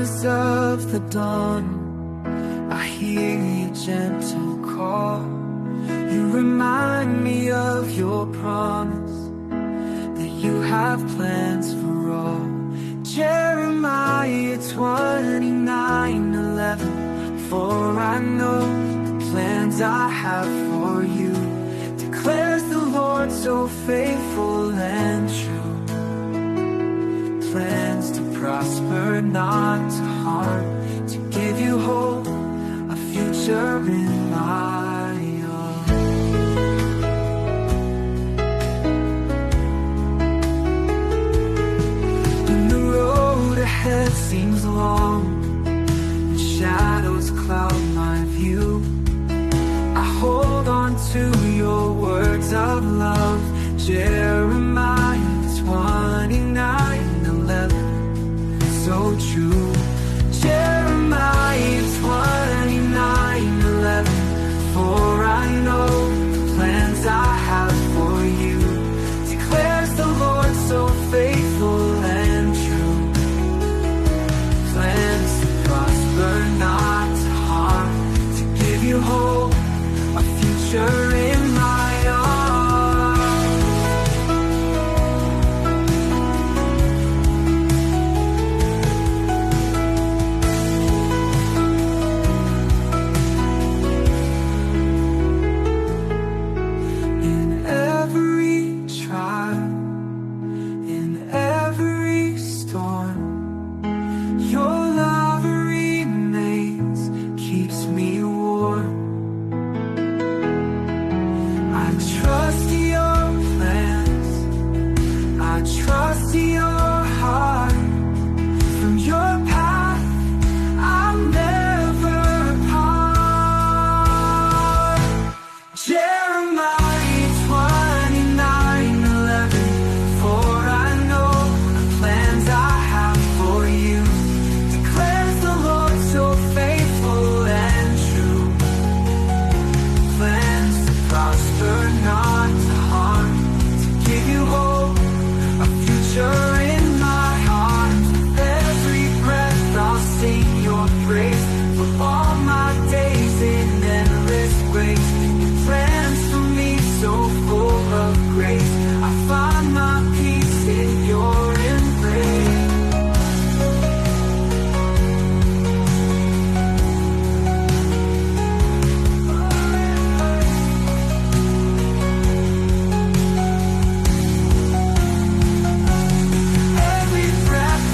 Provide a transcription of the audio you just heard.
promise of the dawn. I hear your gentle call. You remind me of your promise, that you have plans for all. Jeremiah 29:11. For I know the plans I have for you, declares the Lord, so faithful and true. Plans to prosper, not to harm, to give you hope, a future in my own. When the road ahead seems long, shadows cloud my view, I hold on to your words of love. Jeremiah 29:11, so true. Jeremiah 29:11. For I know the plans I have for you, declares the Lord, so faithful and true. Plans to prosper, not to harm, to give you hope, a future in my arms. In every trial, in every storm, your love remains, keeps me warm. I trust